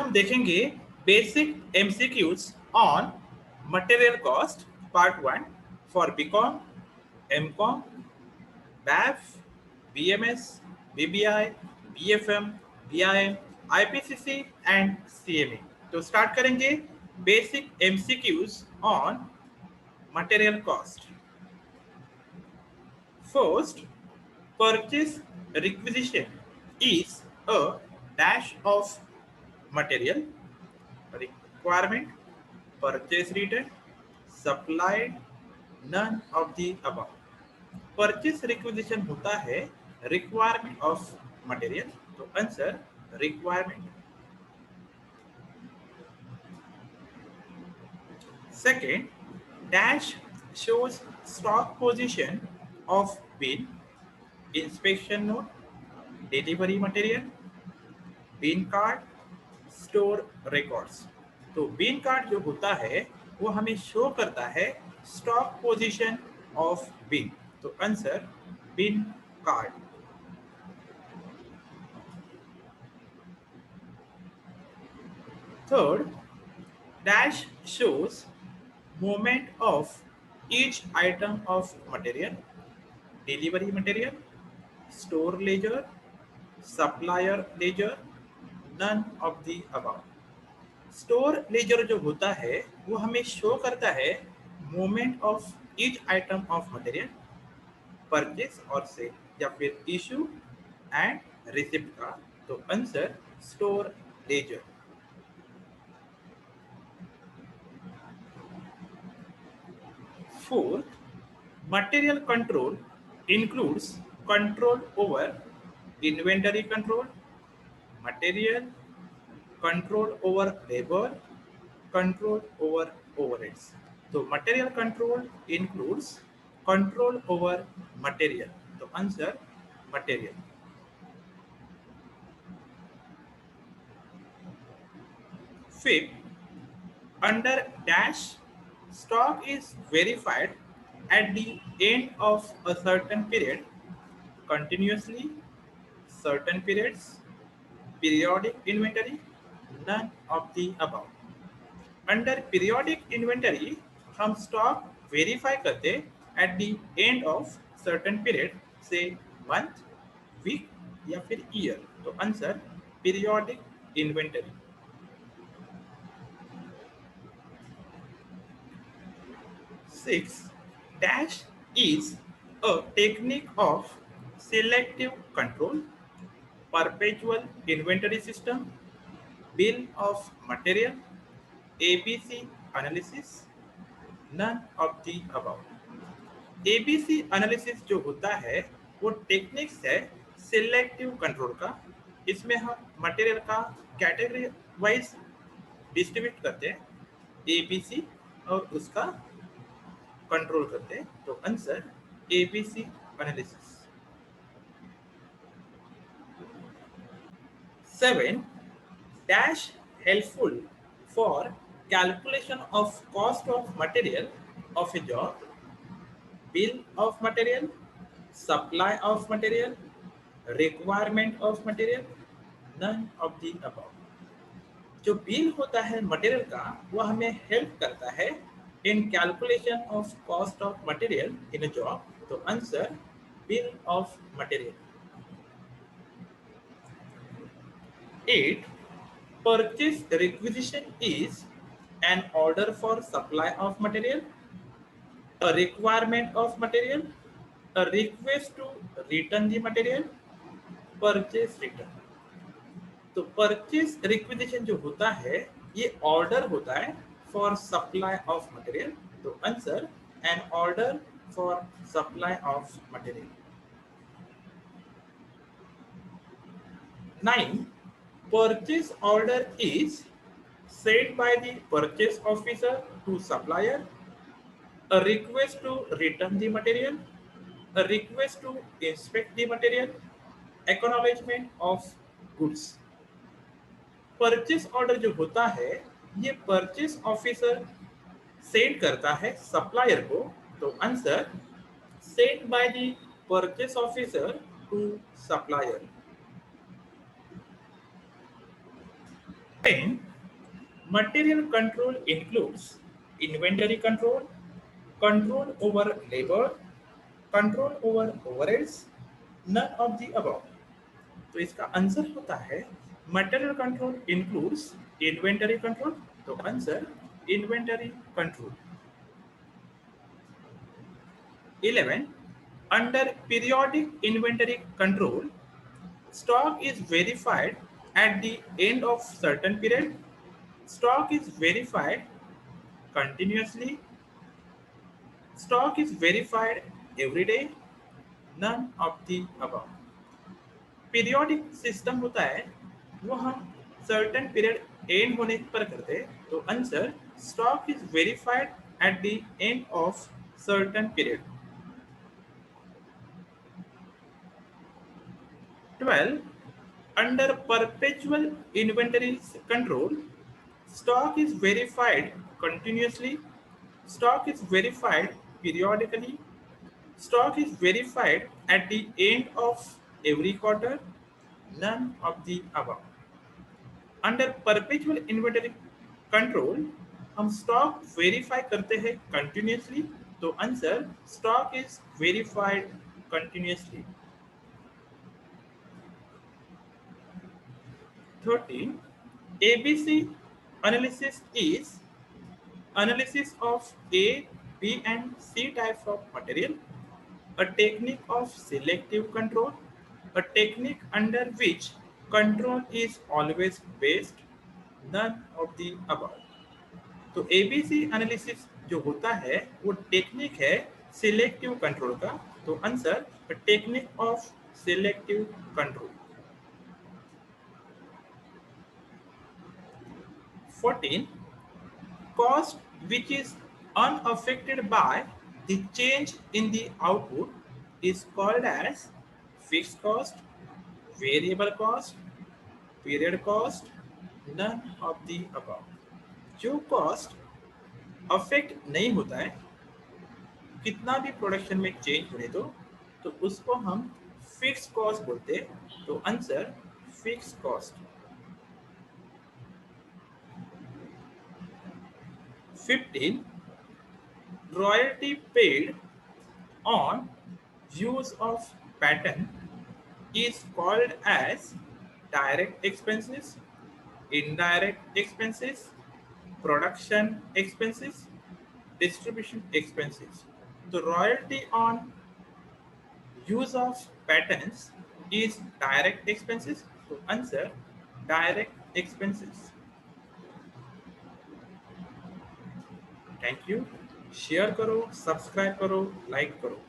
हम देखेंगे basic MCQs on material cost part 1 for BCom, MCom, BAF, BMS, BBI, BFM, BIM, IPCC and CMA. तो start करेंगे basic MCQs on material cost. First, purchase requisition is a dash of material, requirement, purchase return, supplied, none of the above. Purchase requisition होता है requirement of material, तो answer requirement. Second, dash shows stock position of bill, inspection note, delivery material, bin card, store records. तो bin card जो होता है वो हमें show करता है स्टॉक पोजीशन ऑफ बीन, तो answer bin card. Third, dash shows movement of each item of material, delivery material, store ledger, supplier ledger, none of the above. Store laser जो होता है वो हमें शो करता है movement of each item of material, purchase और cell या फिर इशू एंड रिसिप्ट का, तो answer store laser. Fourth, material control includes control over inventory control, material, control over labor, control over overheads. तो material control includes control over material, तो answer material। Fifth, under dash, stock is verified at the end of a certain period, continuously, certain periods, periodic inventory, none of the above. Under periodic inventory हम stock verify करते at the end of certain period से month, week या फिर year, तो answer periodic inventory. Six, dash is a technique of selective control, perpetual inventory system, bill of material, ABC analysis, none of the above. ABC analysis जो होता है वो techniques है selective control का। इसमें हम मटेरियल का कैटेगरी वाइज डिस्ट्रीब्यूट करते हैं एबीसी और उसका कंट्रोल करते हैं, तो answer ABC analysis. 7, dash helpful for calculation of cost of material of a job, bill of material, supply of material, requirement of material, none of the above। जो bill होता है मटेरियल का वो हमें हेल्प करता है in calculation of cost of material in a job, तो answer bill of material. 8, purchase requisition is an order for supply of material, a requirement of material, a request to return the material, purchase return। तो purchase requisition जो होता है ये order होता है for supply of material, तो answer an order for supply of material. 9, purchase order is sent by the purchase officer to supplier, a request to return the material, a request to inspect the material, acknowledgement of goods। Purchase order जो होता है ये purchase officer send करता है supplier को, तो answer send by the purchase officer to supplier. 10. Material control includes inventory control, control over labor, control over overheads, none of the above. तो इसका आंसर होता है material control includes inventory control. तो answer inventory control. 11. Under periodic inventory control, stock is verified at the end of certain period. Stock is verified continuously. Stock is verified every day. None of the above. Periodic system होता है वो हम certain period and होने पर करते हैं. तो answer stock is verified eight the end of certain period. 12. Under perpetual inventory control, stock is verified continuously. Stock is verified periodically. Stock is verified at the end of every quarter. None of the above. Under perpetual inventory control हम stock verify करते हैं continuously. तो answer stock is verified continuously. 13. ABC analysis is analysis of A, B and C types of material, a technique of selective control, a technique under which control is always based. None of the above. तो ABC analysis जो होता है वो technique है selective control का. तो answer technique of selective control. 14. Cost which is unaffected by the change in the output is called as fixed cost, variable cost, period cost. None of the above. जो cost affect नहीं होता है कितना भी production में change होने दो तो उसको हम फिक्स कॉस्ट बोलते हैं. तो answer fix cost. 15. Royalty paid on use of patent is called as direct expenses, indirect expenses, production expenses, distribution expenses. The royalty on use of patents is direct expenses. तो answer direct expenses. Thank you. Share करो, subscribe करो, like करो.